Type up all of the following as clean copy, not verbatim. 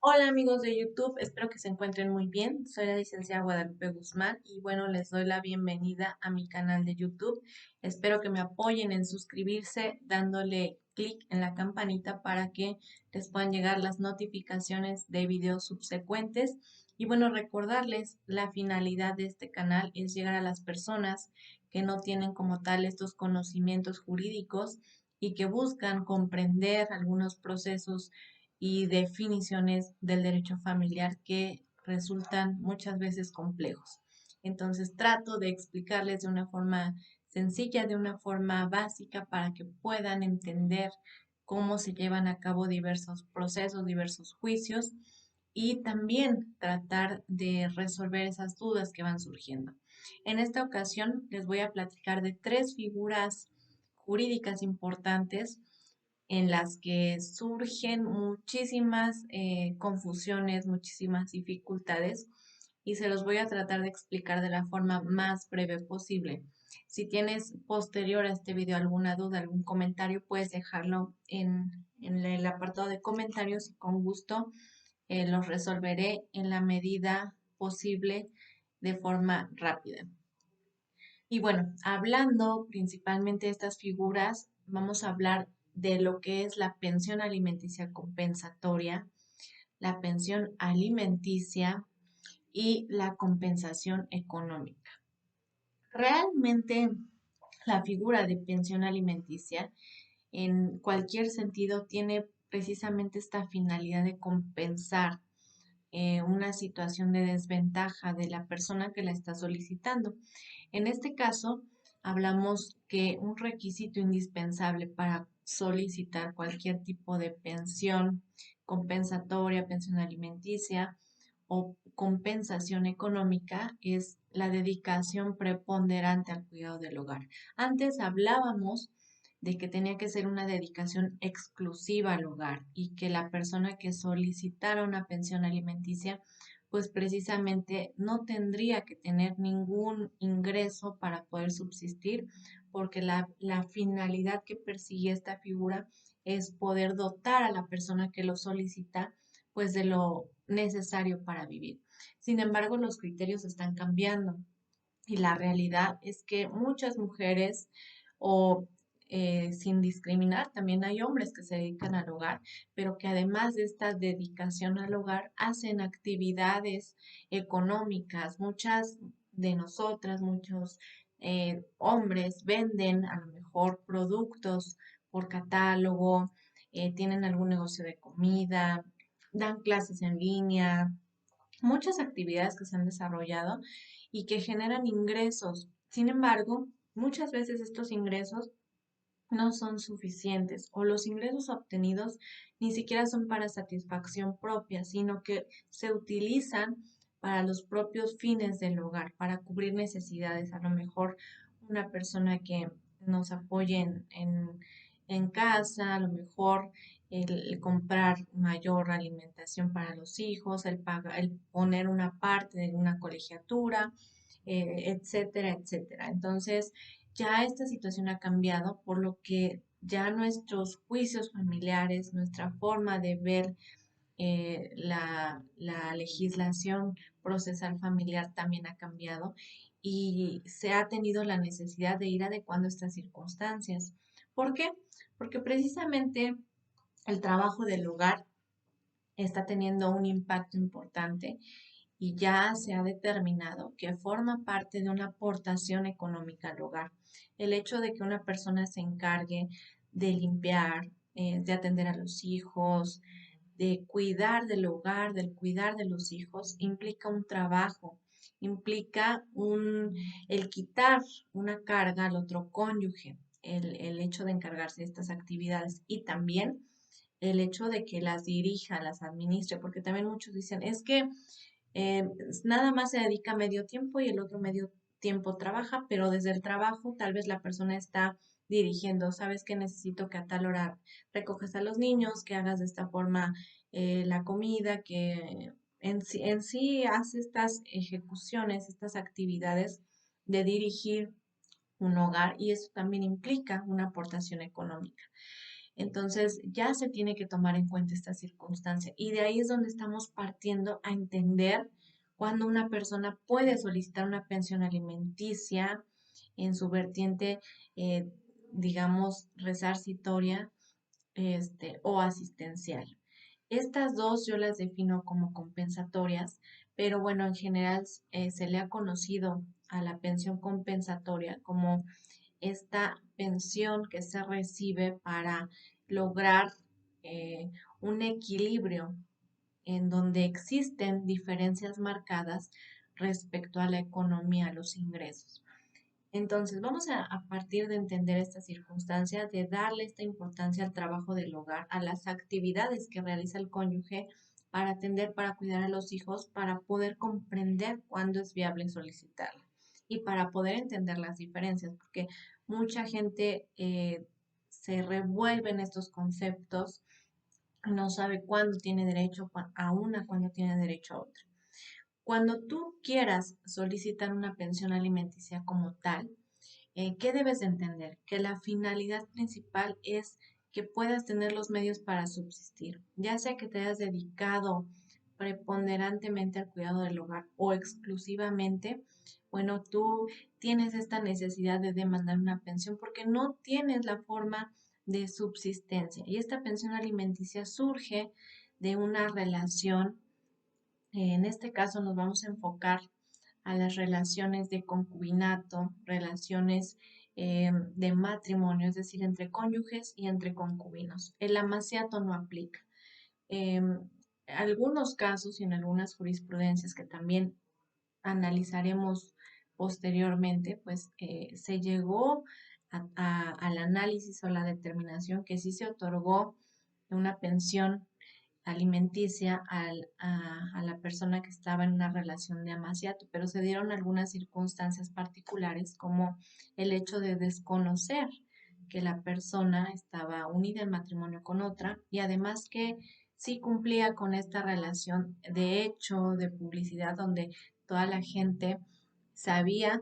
Hola amigos de YouTube, espero que se encuentren muy bien. Soy la licenciada Guadalupe Guzmán y bueno, les doy la bienvenida a mi canal de YouTube. Espero que me apoyen en suscribirse dándole clic en la campanita para que les puedan llegar las notificaciones de videos subsecuentes. Y bueno, recordarles la finalidad de este canal es llegar a las personas que no tienen como tal estos conocimientos jurídicos y que buscan comprender algunos procesos y definiciones del derecho familiar que resultan muchas veces complejos. Entonces trato de explicarles de una forma sencilla, de una forma básica, para que puedan entender cómo se llevan a cabo diversos procesos, diversos juicios y también tratar de resolver esas dudas que van surgiendo. En esta ocasión les voy a platicar de tres figuras jurídicas importantes en las que surgen muchísimas confusiones, muchísimas dificultades y se los voy a tratar de explicar de la forma más breve posible. Si tienes posterior a este video alguna duda, algún comentario, puedes dejarlo en el apartado de comentarios y con gusto los resolveré en la medida posible de forma rápida. Y bueno, hablando principalmente de estas figuras, vamos a hablar de lo que es la pensión alimenticia compensatoria, la pensión alimenticia y la compensación económica. Realmente la figura de pensión alimenticia en cualquier sentido tiene precisamente esta finalidad de compensar una situación de desventaja de la persona que la está solicitando. En este caso, hablamos que un requisito indispensable para solicitar cualquier tipo de pensión compensatoria, pensión alimenticia o compensación económica es la dedicación preponderante al cuidado del hogar. Antes hablábamos de que tenía que ser una dedicación exclusiva al hogar y que la persona que solicitara una pensión alimenticia pues precisamente no tendría que tener ningún ingreso para poder subsistir, porque la finalidad que persigue esta figura es poder dotar a la persona que lo solicita pues de lo necesario para vivir. Sin embargo, los criterios están cambiando y la realidad es que muchas mujeres o sin discriminar, también hay hombres que se dedican al hogar, pero que además de esta dedicación al hogar hacen actividades económicas. Muchas de nosotras, muchos hombres venden a lo mejor productos por catálogo, tienen algún negocio de comida, dan clases en línea, muchas actividades que se han desarrollado y que generan ingresos. Sin embargo, muchas veces estos ingresos no son suficientes o los ingresos obtenidos ni siquiera son para satisfacción propia, sino que se utilizan para los propios fines del hogar, para cubrir necesidades. A lo mejor una persona que nos apoye en casa, a lo mejor el comprar mayor alimentación para los hijos, el poner una parte de una colegiatura, etcétera, etcétera. Entonces, ya esta situación ha cambiado, por lo que ya nuestros juicios familiares, nuestra forma de ver la legislación procesal familiar también ha cambiado y se ha tenido la necesidad de ir adecuando estas circunstancias. ¿Por qué? Porque precisamente el trabajo del hogar está teniendo un impacto importante y ya se ha determinado que forma parte de una aportación económica al hogar. El hecho de que una persona se encargue de limpiar, de atender a los hijos, de cuidar del hogar, del cuidar de los hijos, implica un trabajo, implica el quitar una carga al otro cónyuge, el hecho de encargarse de estas actividades y también el hecho de que las dirija, las administre, porque también muchos dicen, es que nada más se dedica medio tiempo y el otro medio tiempo trabaja, pero desde el trabajo tal vez la persona está dirigiendo, sabes que necesito que a tal hora recojas a los niños, que hagas de esta forma la comida, que en sí hace estas ejecuciones, estas actividades de dirigir un hogar y eso también implica una aportación económica. Entonces ya se tiene que tomar en cuenta esta circunstancia y de ahí es donde estamos partiendo a entender cuando una persona puede solicitar una pensión alimenticia en su vertiente, eh, digamos, resarcitoria o asistencial. Estas dos yo las defino como compensatorias, pero bueno, en general se le ha conocido a la pensión compensatoria como esta pensión que se recibe para lograr un equilibrio en donde existen diferencias marcadas respecto a la economía, a los ingresos. Entonces, vamos a partir de entender esta circunstancia, de darle esta importancia al trabajo del hogar, a las actividades que realiza el cónyuge para atender, para cuidar a los hijos, para poder comprender cuándo es viable solicitarla y para poder entender las diferencias, porque mucha gente se revuelve en estos conceptos, no sabe cuándo tiene derecho a una, cuándo tiene derecho a otra. Cuando tú quieras solicitar una pensión alimenticia como tal, ¿qué debes de entender? Que la finalidad principal es que puedas tener los medios para subsistir, ya sea que te hayas dedicado preponderantemente al cuidado del hogar o exclusivamente, bueno, tú tienes esta necesidad de demandar una pensión porque no tienes la forma de subsistencia. Y esta pensión alimenticia surge de una relación, en este caso nos vamos a enfocar a las relaciones de concubinato, relaciones de matrimonio, es decir, entre cónyuges y entre concubinos. El amaciato no aplica. Algunos casos y en algunas jurisprudencias que también analizaremos posteriormente, pues se llegó al análisis o la determinación que sí se otorgó una pensión alimenticia a la persona que estaba en una relación de amaciato, pero se dieron algunas circunstancias particulares como el hecho de desconocer que la persona estaba unida en matrimonio con otra y además que sí cumplía con esta relación de hecho, de publicidad, donde toda la gente sabía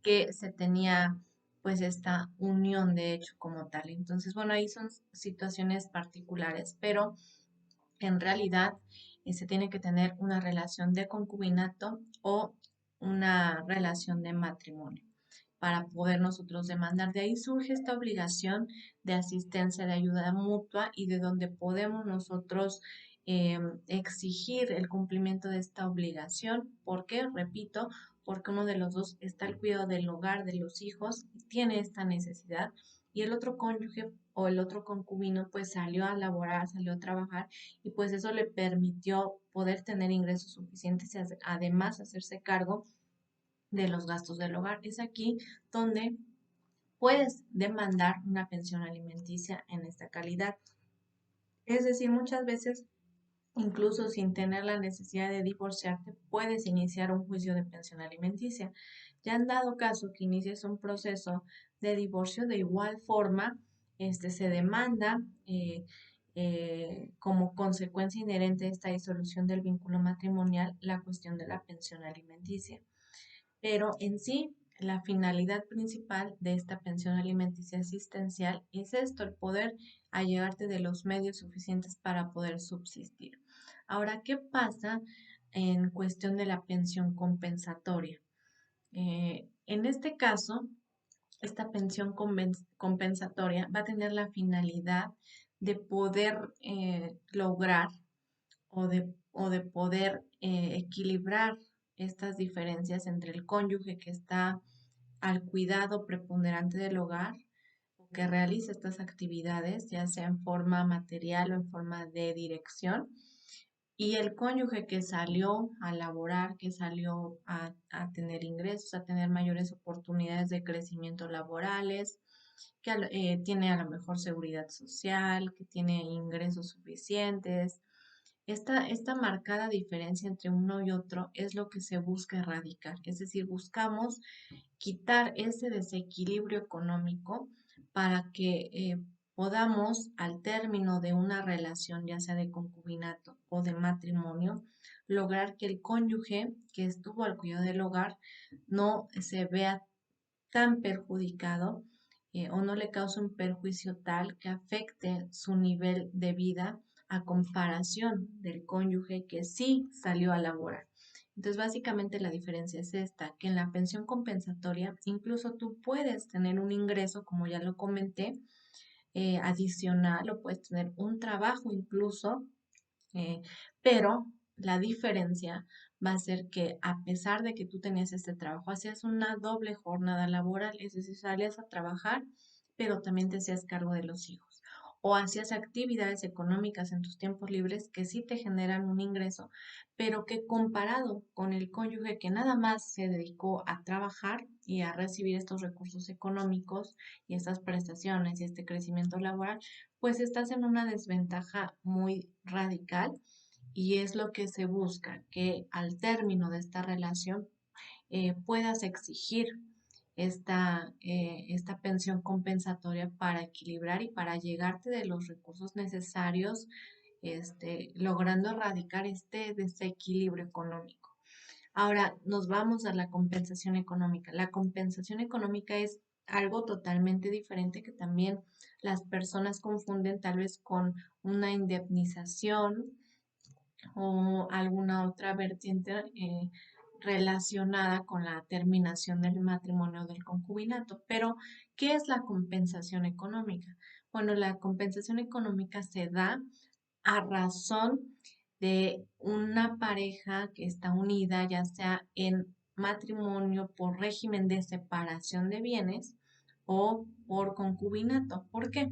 que se tenía pues esta unión de hecho como tal. Entonces, bueno, ahí son situaciones particulares, pero en realidad se tiene que tener una relación de concubinato o una relación de matrimonio para poder nosotros demandar. De ahí surge esta obligación de asistencia, de ayuda mutua y de donde podemos nosotros exigir el cumplimiento de esta obligación. ¿Por qué? Repito, porque uno de los dos está al cuidado del hogar, de los hijos, y tiene esta necesidad, y el otro cónyuge o el otro concubino pues salió a laborar, salió a trabajar y pues eso le permitió poder tener ingresos suficientes y además hacerse cargo de los gastos del hogar. Es aquí donde puedes demandar una pensión alimenticia en esta calidad. Es decir, muchas veces, incluso sin tener la necesidad de divorciarte, puedes iniciar un juicio de pensión alimenticia. Ya han dado caso que inicies un proceso de divorcio, de igual forma, se demanda como consecuencia inherente de esta disolución del vínculo matrimonial la cuestión de la pensión alimenticia. Pero en sí, la finalidad principal de esta pensión alimenticia asistencial es esto, el poder allegarte de los medios suficientes para poder subsistir. Ahora, ¿qué pasa en cuestión de la pensión compensatoria? En este caso, esta pensión compensatoria va a tener la finalidad de poder lograr o de poder equilibrar estas diferencias entre el cónyuge que está al cuidado preponderante del hogar o que realiza estas actividades, ya sea en forma material o en forma de dirección, y el cónyuge que salió a laborar, que salió a tener ingresos, a tener mayores oportunidades de crecimiento laborales, que tiene a lo mejor seguridad social, que tiene ingresos suficientes. Esta marcada diferencia entre uno y otro es lo que se busca erradicar, es decir, buscamos quitar ese desequilibrio económico para que podamos, al término de una relación, ya sea de concubinato o de matrimonio, lograr que el cónyuge que estuvo al cuidado del hogar no se vea tan perjudicado o no le cause un perjuicio tal que afecte su nivel de vida a comparación del cónyuge que sí salió a laborar. Entonces, básicamente la diferencia es esta, que en la pensión compensatoria incluso tú puedes tener un ingreso, como ya lo comenté, adicional o puedes tener un trabajo incluso, eh, pero la diferencia va a ser que a pesar de que tú tenías este trabajo, hacías una doble jornada laboral, es decir, salías a trabajar, pero también te hacías cargo de los hijos. O hacías actividades económicas en tus tiempos libres que sí te generan un ingreso, pero que comparado con el cónyuge que nada más se dedicó a trabajar y a recibir estos recursos económicos y estas prestaciones y este crecimiento laboral, pues estás en una desventaja muy radical y es lo que se busca, que al término de esta relación puedas exigir esta pensión compensatoria para equilibrar y para llegarte de los recursos necesarios, logrando erradicar este desequilibrio económico. Ahora nos vamos a la compensación económica. La compensación económica es algo totalmente diferente que también las personas confunden tal vez con una indemnización o alguna otra vertiente relacionada con la terminación del matrimonio o del concubinato. Pero, ¿qué es la compensación económica? Bueno, la compensación económica se da a razón de una pareja que está unida, ya sea en matrimonio por régimen de separación de bienes o por concubinato. ¿Por qué?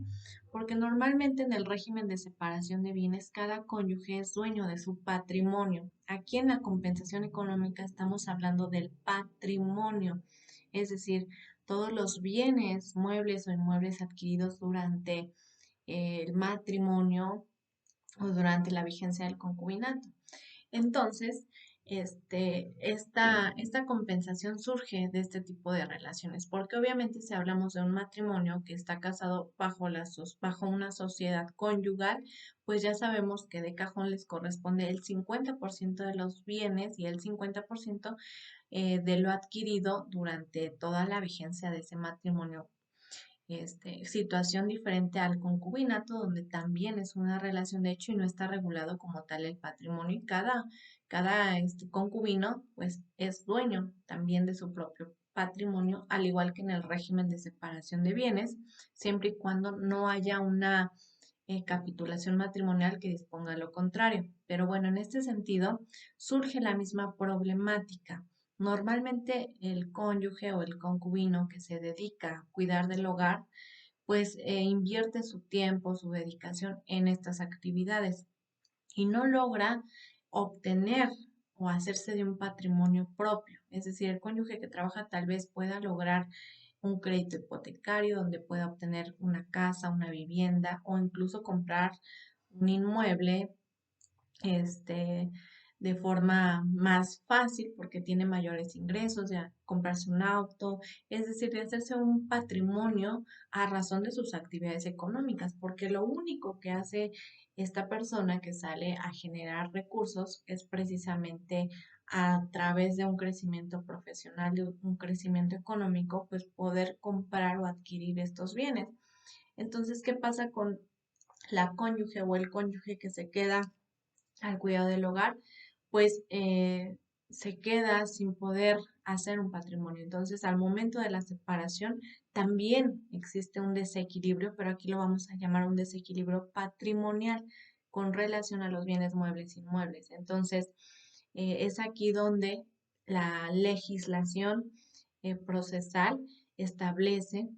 Porque normalmente en el régimen de separación de bienes cada cónyuge es dueño de su patrimonio. Aquí en la compensación económica estamos hablando del patrimonio, es decir, todos los bienes, muebles o inmuebles adquiridos durante el matrimonio o durante la vigencia del concubinato. Entonces, esta compensación surge de este tipo de relaciones, porque obviamente si hablamos de un matrimonio que está casado bajo una sociedad conyugal, pues ya sabemos que de cajón les corresponde el 50% de los bienes y el 50% de lo adquirido durante toda la vigencia de ese matrimonio, situación diferente al concubinato, donde también es una relación de hecho y no está regulado como tal el patrimonio y cada concubino pues es dueño también de su propio patrimonio, al igual que en el régimen de separación de bienes, siempre y cuando no haya una capitulación matrimonial que disponga lo contrario. Pero bueno, en este sentido surge la misma problemática. Normalmente el cónyuge o el concubino que se dedica a cuidar del hogar, pues invierte su tiempo, su dedicación en estas actividades y no logra obtener o hacerse de un patrimonio propio. Es decir, el cónyuge que trabaja tal vez pueda lograr un crédito hipotecario donde pueda obtener una casa, una vivienda o incluso comprar un inmueble este, de forma más fácil porque tiene mayores ingresos, ya comprarse un auto, es decir, de hacerse un patrimonio a razón de sus actividades económicas, porque lo único que hace esta persona que sale a generar recursos es precisamente a través de un crecimiento profesional, de un crecimiento económico, pues poder comprar o adquirir estos bienes. Entonces, ¿qué pasa con la cónyuge o el cónyuge que se queda al cuidado del hogar? Pues se queda sin poder hacer un patrimonio. Entonces, al momento de la separación, también existe un desequilibrio, pero aquí lo vamos a llamar un desequilibrio patrimonial con relación a los bienes muebles e inmuebles. Entonces, es aquí donde la legislación procesal establece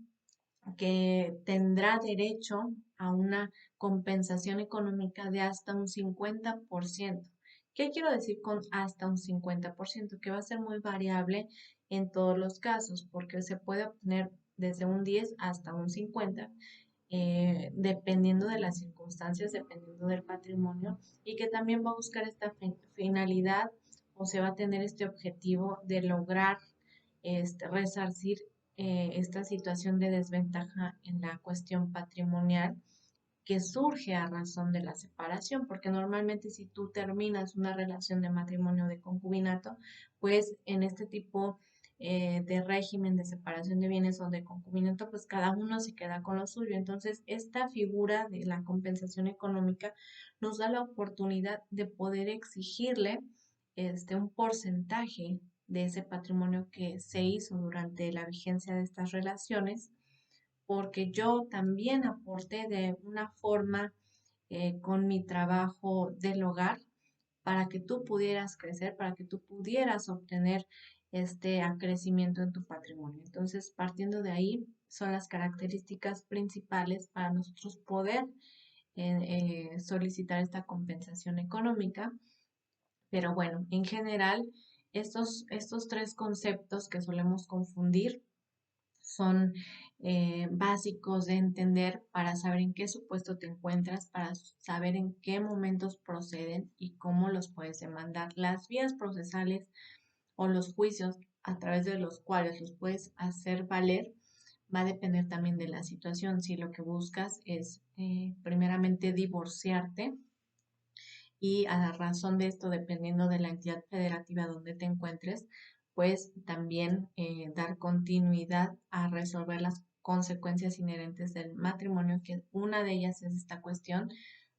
que tendrá derecho a una compensación económica de hasta un 50%. ¿Qué quiero decir con hasta un 50%? Que va a ser muy variable en todos los casos, porque se puede obtener desde un 10 hasta un 50, dependiendo de las circunstancias, dependiendo del patrimonio, y que también va a buscar esta finalidad o se va a tener este objetivo de lograr resarcir esta situación de desventaja en la cuestión patrimonial que surge a razón de la separación, porque normalmente si tú terminas una relación de matrimonio o de concubinato, pues en este tipo de régimen de separación de bienes o de concubinato, pues cada uno se queda con lo suyo. Entonces, esta figura de la compensación económica nos da la oportunidad de poder exigirle un porcentaje de ese patrimonio que se hizo durante la vigencia de estas relaciones, porque yo también aporté de una forma con mi trabajo del hogar para que tú pudieras crecer, para que tú pudieras obtener este acrecimiento en tu patrimonio. Entonces, partiendo de ahí, son las características principales para nosotros poder solicitar esta compensación económica. Pero bueno, en general, estos tres conceptos que solemos confundir son básicos de entender para saber en qué supuesto te encuentras, para saber en qué momentos proceden y cómo los puedes demandar. Las vías procesales o los juicios a través de los cuales los puedes hacer valer va a depender también de la situación. Si lo que buscas es primeramente divorciarte, y a la razón de esto, dependiendo de la entidad federativa donde te encuentres, pues también dar continuidad a resolver las consecuencias inherentes del matrimonio, que una de ellas es esta cuestión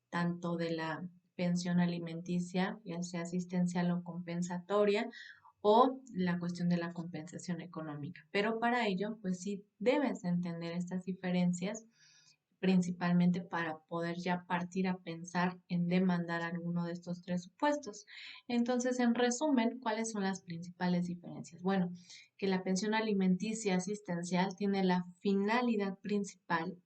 tanto de la pensión alimenticia, ya sea asistencial o compensatoria, o la cuestión de la compensación económica. Pero para ello, pues sí debes entender estas diferencias, principalmente para poder ya partir a pensar en demandar alguno de estos tres supuestos. Entonces, en resumen, ¿cuáles son las principales diferencias? Bueno, que la pensión alimenticia asistencial tiene la finalidad principal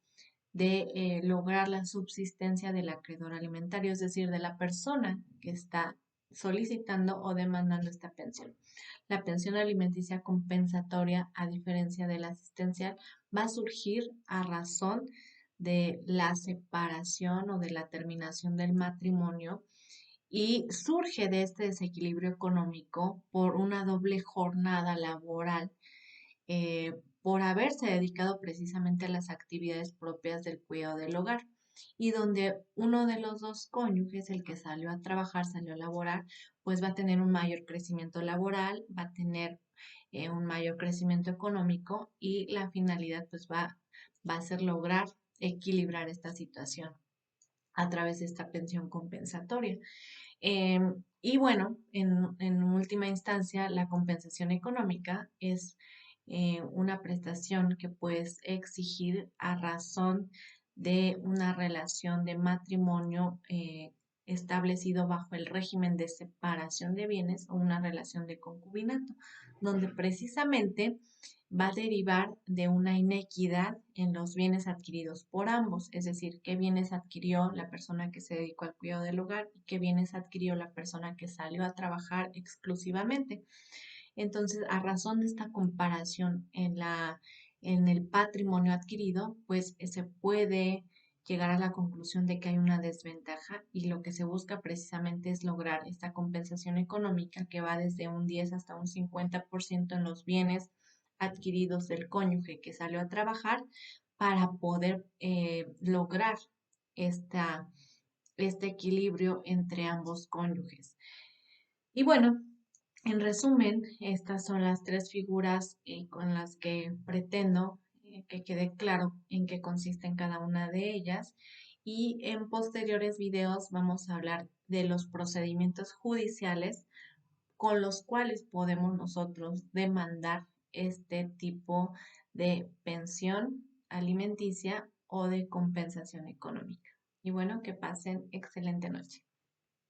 de lograr la subsistencia del acreedor alimentario, es decir, de la persona que está solicitando o demandando esta pensión. La pensión alimenticia compensatoria, a diferencia de la asistencial, va a surgir a razón de la separación o de la terminación del matrimonio y surge de este desequilibrio económico por una doble jornada laboral, por haberse dedicado precisamente a las actividades propias del cuidado del hogar y donde uno de los dos cónyuges, el que salió a trabajar, salió a laborar, pues va a tener un mayor crecimiento laboral, va a tener un mayor crecimiento económico y la finalidad pues va a ser lograr equilibrar esta situación a través de esta pensión compensatoria. Y bueno, en última instancia, la compensación económica es una prestación que puedes exigir a razón de una relación de matrimonio establecido bajo el régimen de separación de bienes o una relación de concubinato, donde precisamente va a derivar de una inequidad en los bienes adquiridos por ambos, es decir, qué bienes adquirió la persona que se dedicó al cuidado del hogar y qué bienes adquirió la persona que salió a trabajar exclusivamente. Entonces, a razón de esta comparación en el patrimonio adquirido, pues se puede llegar a la conclusión de que hay una desventaja y lo que se busca precisamente es lograr esta compensación económica que va desde un 10 hasta un 50% en los bienes adquiridos del cónyuge que salió a trabajar para poder lograr esta, este equilibrio entre ambos cónyuges. Y bueno, en resumen, estas son las tres figuras con las que pretendo que quede claro en qué consisten cada una de ellas. Y en posteriores videos vamos a hablar de los procedimientos judiciales con los cuales podemos nosotros demandar este tipo de pensión alimenticia o de compensación económica. Y bueno, que pasen excelente noche.